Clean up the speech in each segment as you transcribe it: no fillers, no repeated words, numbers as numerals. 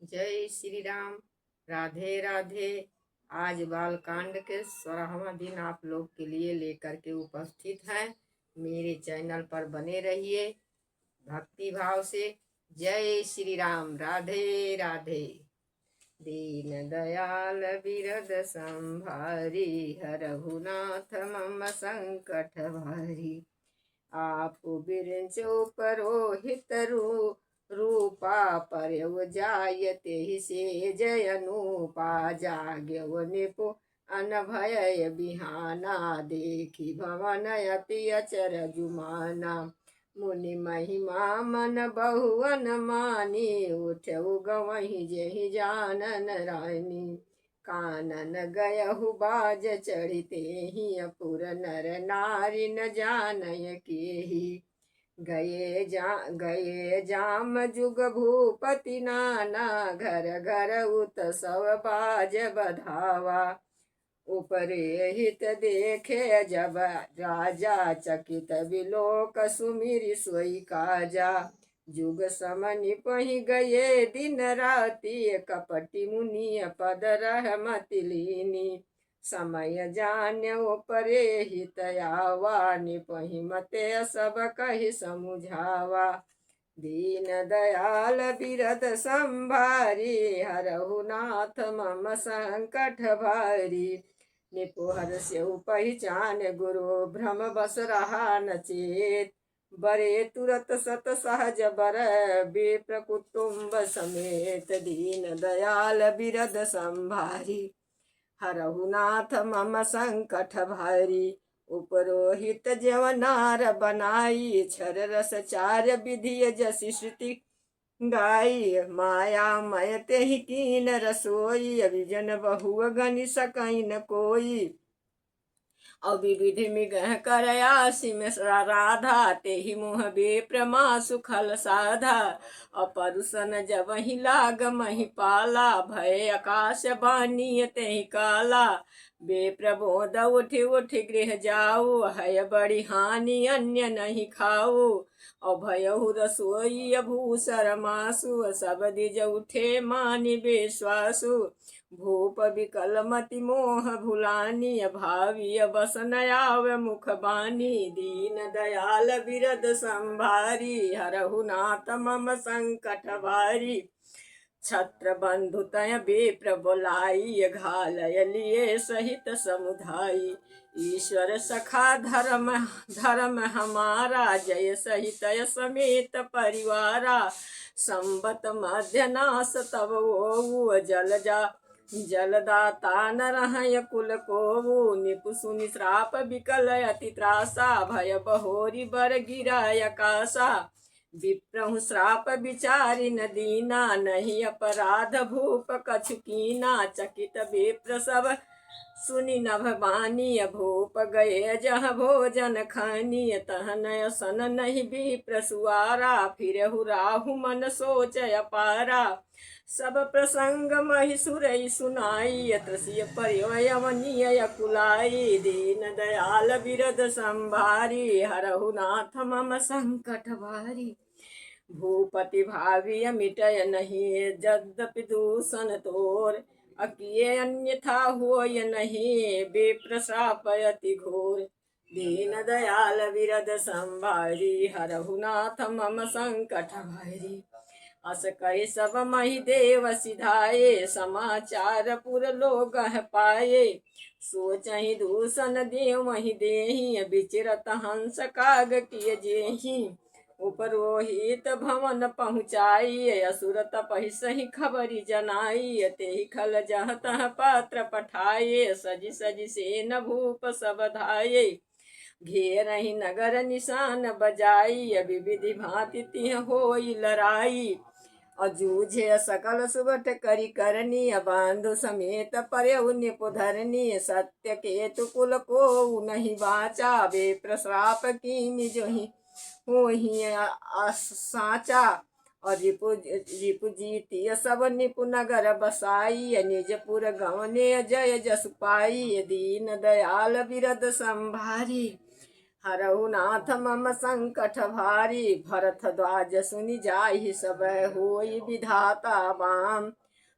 जय श्री राम। राधे राधे। आज बालकांड के 16वां दिन आप लोग के लिए लेकर के उपस्थित हैं। मेरे चैनल पर बने रहिए भक्ति भाव से। जय श्री राम। राधे राधे। दीन दयाल बिरद संभारी, हरहु नाथ मम संकट भारी। आप बिरंचो परोहित रूपा, परव जायते ही से जयनुपा। जाग्यव निपु अनभय बिहाना, देखी भवन अति अचर जुमाना। मुनि महिमा मन बहुवन मानी, उठऊ गवही जहि जानन रानी। कानन गयहु बाज चढ़िते ही, अपुर नर नारी न जानय केही। गए जाम जुग भूपति नाना, घर घर उत्सव बाज बधावा। उपरे हित देखे जब राजा, चकित बिलोक सुमिरि सोई काजा। जुग समनि पहि गए दिन राति, कपटि मुनि पद रहमति लीनी। समय जान्य उपरे हित आवा, निपहि मते सब कहि समुझावा। दीन दयाल बिरद संभारी, हरहु नाथ मम संकट भारी। निपुहर स्यउ पहिचान गुरु, भ्रम बस रहा न चेत। बरे तुरत सत सहज बर, विप्र कुटुम्ब समेत। दीन दयाल बिरद संभारी, हरहु नाथ मम संकट भारी। उपरोहित जवनार बनाई, छर रस चार विधि जसि श्रुति गाई। माया मय तेहि कीन रसोई, अभिजन बहु गनि सकई न कोई। अविविधि मिगह करयासी में राधा, तेहि मुह विप्र मासु खल साधा। अपरुसन जबहि लाग मही पाला, भय आकाश बानी तेहि काला। विप्र बोध उठि उठि गृह जाऊ, हय बड़ी हानि अन्य नहीं खाऊ। अभयहु रसोई भूसर मासु, सब दिज उठे मानि विश्वासु। भूप विकल मति मोह भुलानी, भावी बस न आव मुख बानी। दीन दयाल बिरद संभारी, हरहु नाथ मम संकट भारी। छत्र बंधु तय विप्र बोलाई, घालय लिए सहित समुधाई। ईश्वर सखा धर्म धर्म हमारा, जय सहित समेत परिवारा। संबत मध्य नाश तब वो जलदाता न रहय कुल कोवु। निपु सुनि श्राप विकल अति त्रासा, भय बहोरी बर गिराय आकाशा। विप्रहु श्राप विचारि न दीना, नहीं अपराध भूप कछु कीना। चकित विप्र सब सुनि नभ बानी, भूप गए जह भोजन खानी। तह नय सन नहीं विप्र सुआरा, फिरहु राहु मन सोच अपारा। सब प्रसंग महि सुरई सुनाई, त्रसिय पर्यवनीय कुलाई। दीन दयाल बिरद संभारी, हरहु नाथ मम संकट भारी। भूपति भावी मिटय नहीं, यद्यपि दूषण तोर। अकिए अन्यथा होय नहीं, विप्र श्राप अति घोर। दीन दयाल बिरद संभारी, हरहु नाथ मम संकट भारी। अस कहि सब महि देव सिधाए, समाचार पुर लोग पाए। सोचहि दूषण देव महि देहि, विचरत हंस काग किय जेहि। उपरोहित भवन पहुँचाई, असुर तपहि सही खबरी जनाई। तेहि खल जह तह पात्र पठाए, सजि सजि सेन भूप सब धाये। घेरहि नगर निशान बजाई, विविधि भांति तिह होई लड़ाई। अजूझे सकल सुबट करी करनी, बांधु समेत पर्यउ निपुधरनी। सत्य केतु कुल को नहीं बाचा, विप्र श्राप कीनि जोहि होहि साचा। और रिपु जीतिय सब निपु नगर बसाई, निजपुर गवने जय जस पाई। दीन दयाल बिरद संभारी, हरहु नाथ मम संकट भारी। भरत द्वाज सुनि जाहि सब होई विधाता बाम।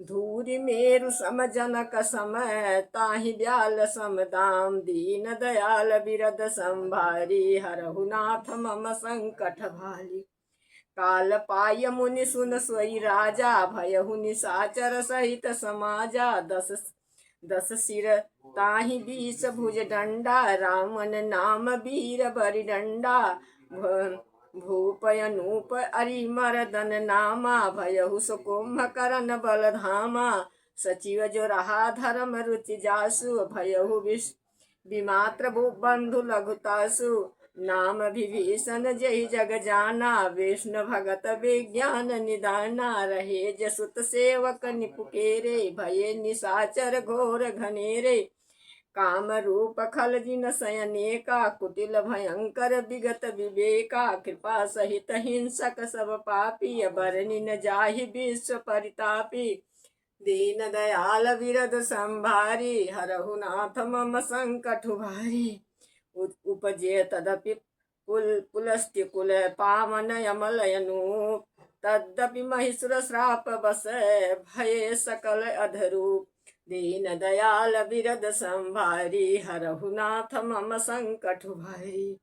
धूरि मेरु सम जनक समय ताहि ब्याल सम दाम। दीन दयाल बिरद संभारी हरहु नाथ मम संकट भारी। काल पाय मुनि सुन सोई राजा भयहु निशाचर सहित समाजा। दस दस सिर ताहि 20 भुज दंडा। रामन नाम वीर बरि डंडा। भूप अनूप अरि मर्दन नामा। भयहु सुकुम्भकर्ण बल धामा। सचिव जो रहा धर्म रुचि जासु। भयहु विमात्र बंधु लघुतासु। नाम विभीषण जय जग जाना। विष्णु भगत विज्ञान निदाना। रहे जसुत सेवक निपुकेरे। भये निशाचर घोर घनेरे। काम रूप खल जिन सयनेका। कुटिल भयंकर विगत विवेका। कृपा सहित हिंसक सब पापी। बरनि न जाहि विश्व परितापी। दीन दयाल बिरद संभारी। हरहु नाथ मम संकट भारी। उपजे तदपि पुलस्त्य कुल पावन यमलयनूप। तदपि महिषुर श्राप बस भये सकल अधरूप। दीन दयाल बिरद संभारी। हरहु नाथ मम संकट भारी।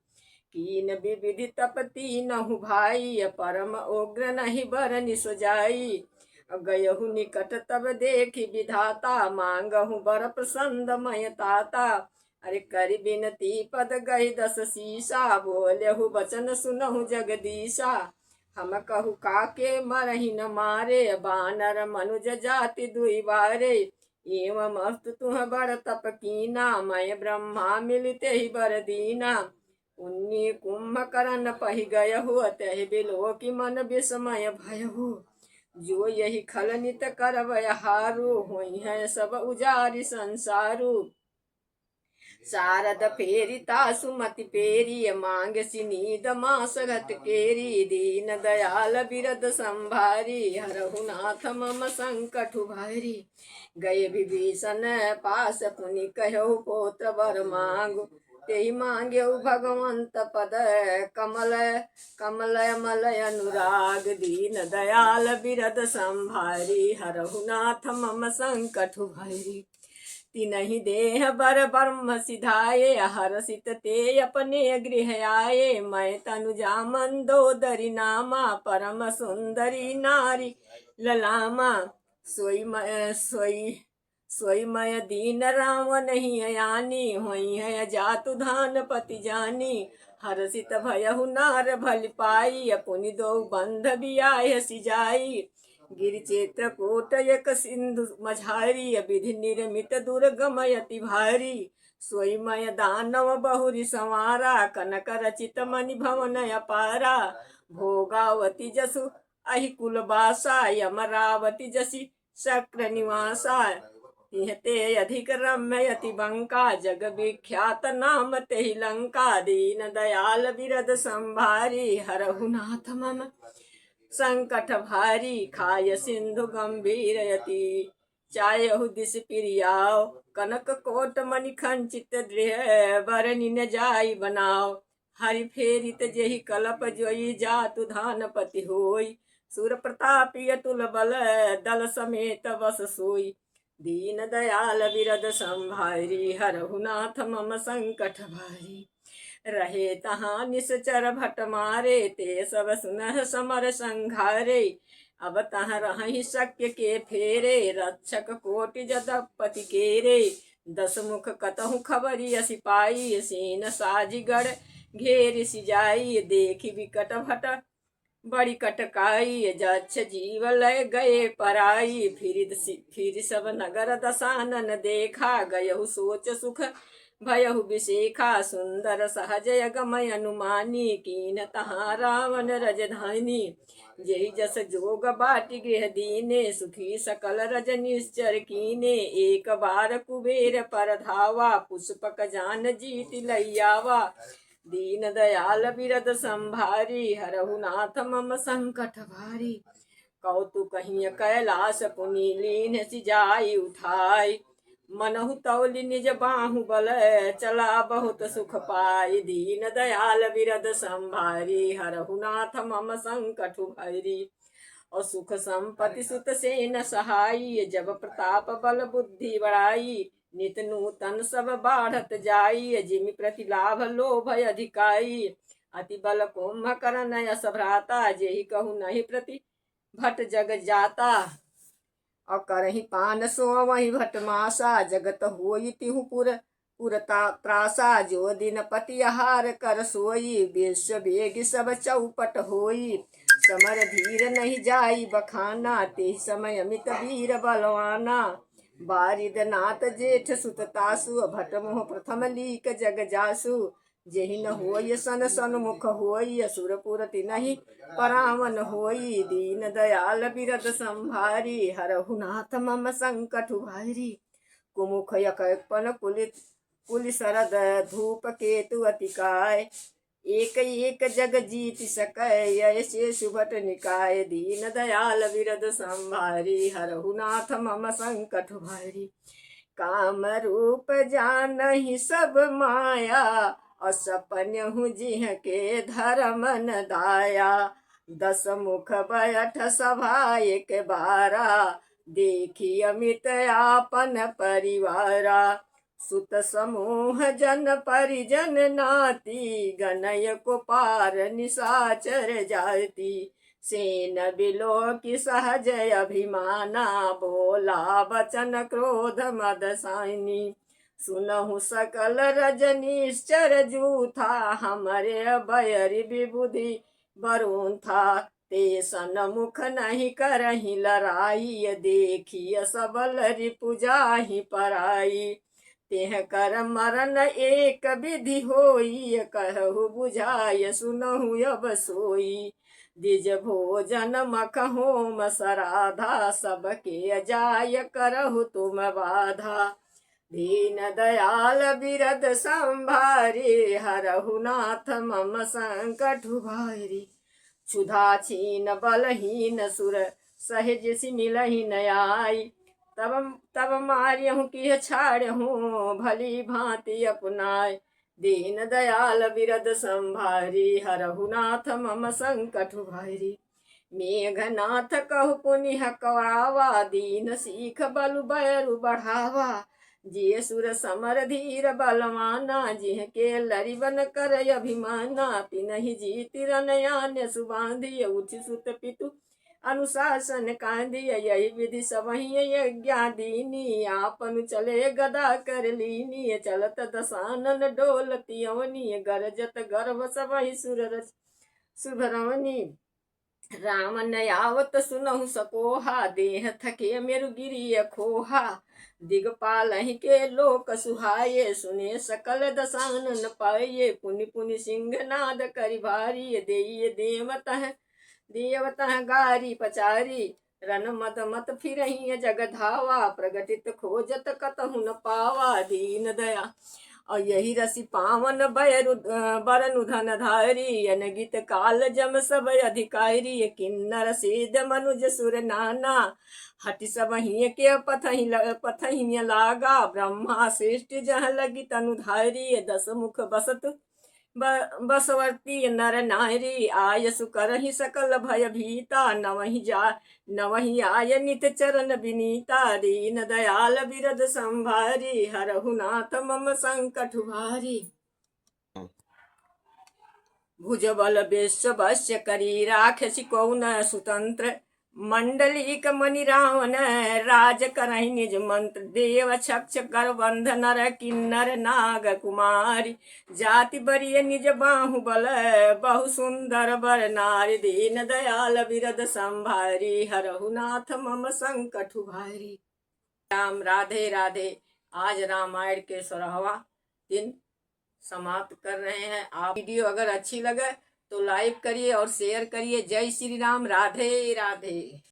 कीन विविधि तपति नहु भाई। परम उग्र नहीं बरनि सुजाई। गयहु निकट तब देखि विधाता। मांगहु बर प्रसंद मय ताता। अरे करि बिनती पद गहि 10 शीसा। बोलहु बचन सुनहु जगदीशा। हम कहु काके मरहि न मारे। बानर मनुज जाति दुई बारे। एवं मस्त तुह बड़ तप कीना। मैं ब्रह्मा मिलते ही बर दीना। उन्नी कुंभकर्ण पहि गयहु। तहि बिलो की मन विस्मय भयहु। जो यही खल नित करवय हारु। होई है सब उजारि संसारु। शारद फेरी तासु मति पेरी। मांग सिनीद मास घट केरी। दीन दयाल बिरद संभारी। हरहु नाथ मम संकट भारी। गए विभीषण पास पुनि कहु पोत्र वर मांगु। तेहि मांग्यहु भगवंत पद। कमल कमलय मलय अनुराग। दीन दयाल बिरद संभारी। हरहु नाथ मम संकट भारी। तिनहि देह बर ब्रह्म सिधाये। हरषित ते अपने गृह आये। मैं तनुजा मंदोदरी नामा। परम सुंदरी नारी ललामा। सोई मय दीन राम नहीं यानी। होई है जातु धान पति जानी। हरषित भयहु नार भल पाई। पुनि दो बंध बियाह सिजाई। गिरि चित्रकूट एक सिंधु मझारी। विधि निर्मित दुर्गम यति भारी। सोई मय दानव बहुरी संवारा। कनक रचित मणि भवन अपारा। भोगावती जसु अहि कुलबासा। यमरावती जसि शक्र निवासा। तिहते अधिक रम्य यति बंका। जग विख्यात नाम तेहि लंका। दीन दयाल बिरद संभारी। हरहु नाथ मम संकट भारी। खाय सिंधु गंभीर यति। चायहु दिस पिरियाव। कनक कोट मणि खंचित गृह। बरनि न जाई बनाव। हरि फेरित जेहि कलप जोई। जातु धानपति होई। सुर प्रतापी अतुल बल। दल समेत बस सोई। दीन दयाल बिरद संभारी। हरहु नाथ मम संकट भारी। रहे तहाँ निश्चर भट मारे। ते सब सुनह समर संघारे। अब तहाँ रहि शक्य के फेरे। रक्षक कोटि जदपति केरे। 10 मुख कतहु खबरी सिपाई। सेन साजिगढ़ घेर सिजाई। देखी विकट भट बड़ी कटकाई। जक्ष जीव लय गए पराई। फिर सब नगर दसानन देखा। गयहु सोच सुख भयहु विशेखा। सुंदर सहज अगमय अनुमानी। कीन तहाँ रावण रजधानी। जहि जस जोग बाटी गृह दीने। सुखी सकल रज निश्चर कीने। एक बार कुबेर पर धावा। पुष्पक जान जीति लैयावा। दीन दयाल बिरद संभारी। हरहु नाथ मम संकट भारी। कौतुक कहिय कैलास पुनि लीन सिजाई उठाई। मनहु तौलि निज बाहु बल, चला बहुत सुख पाई। दीन दयाल बिरद संभारी, हरहु नाथ मम संकटु भैरी। और सुख संपत्ति सुत सेन सहाई, जब प्रताप बल बुद्धि बढ़ाई। नित नूतन सब बाढ़त जाई, जिमि प्रति लाभ लोभ अधिकाई। अति बल कुंभकर्ण यश भ्राता, जेहि कहु नहीं प्रति भट जग जाता। और करहि पान सो वही भटमासा, जगत होई तिहु पुर त्रासा। जो दिन पति आहार कर सोई, विश्व वेग सब चौपट होई। समर धीर नहीं जाई बखाना, ते समय अमित वीर बलवाना। बारिद नाथ जेठ सुत तासु, भट मोह प्रथम लीक जग जासु। जेहि न होय सन सन्मुख होई, असुरपुर तिनहि परावन होई। दीन दयाल बिरद संभारी, हरहु नाथ मम संकटु भारी। कुमुख यकपन कुल शरद, धूप केतु अतिकाय। एक एक जग जीत सकै, ऐसे सुभट निकाय। दीन दयाल बिरद संभारी, हरहु नाथ मम संकटु भारी। काम रूप जानहि सब माया, असपन्यहु जिह के धर्म न दाया। दस मुख बैठ सभा एक बारा, देखी अमित आपन परिवारा। सुत समूह जन परिजन नाती, गनय को पार निशाचर जाती। सेन बिलो की सहज अभिमाना, बोला वचन क्रोध मद साइनी। सुनहु सकल रजनीश्चर जूथा, हमरे बैरी विबुधि बरुण था। ते सन्मुख नहीं करहि लड़ाई, देखिय सबल रिपु जाहि पराई। तेह कर मरण एक विधि होई, कहु बुझाय सुनहु अब सोई। द्विज भोजन मख होम सराधा, सबके जाय करहु तुम बाधा। दीन दयाल बिरद संभारी, हरहु नाथ मम संकटु भारी। क्षुधा छीन बलहीन सुर, सहज सि मिलहि न आई। तब मार्यहु किह छाड़हु, भली भांति अपनाय। दीन दयाल बिरद संभारी, हरहु नाथ मम संकटु भारी। मेघनाथ कहु पुनि हकवावा, दीन सीख बलु बैरु बढ़ावा। जिय सुर समर धीर बलवाना, जिह के लरिबन कर अभिमाना। तिनहि जीति रनयान्य सुबांधिय, उठि सुत पितु अनुशासन कांदिय। यही विधि सबहि यज्ञादीनी, आपनु चले गदा कर लीनी। चलत दसानन डोलती अवनी, गरजत गर्भ सबहि सुभरवनी। राम नयावत सुनहु सकोहा, देह थके मेरु गिरिय खोहा। दिगपालहि के लोक सुहाये, सुने सकल दसानन पाये। पुनि पुनि सिंहनाद करि भारी, देवतः गारी पचारी। रन मद मत फिरहि जग धावा, प्रगटित खोजत कतहु न पावा। दीन दया और यही रसी पावन बरनु धन धारी। अनगित काल जम सब अधिकारी, किन्नर सिद्ध मनुज सुर नाना। हटि सबहि के पथहि लागा, ब्रह्मा सृष्टि जह लगी तनुधारी। दस मुख बसवर्ती नर नारी, आयसु करहि सकल भय भीता। नवहि आय नित चरण विनीता। दीन दयाल बिरद संभारी, हरहु नाथ मम संकटु भारी। भुज बल बेश्व वश्य करी, राखसि कौन सुतंत्र। मंडलिक मणि रावण, राज करहि निज मंत्र। देव छक्ष कर बंध नर किन्नर नाग कुमारी। जाति बरिय निज बाहु बल, बहु सुंदर बर नारी। दीन दयाल बिरद संभारी, हरहु नाथ मम संकटु भारी। राम राधे राधे। आज रामायण के 16वां दिन समाप्त कर रहे हैं। आप वीडियो अगर अच्छी लगे तो लाइक करिए और शेयर करिए। जय श्री राम। राधे राधे।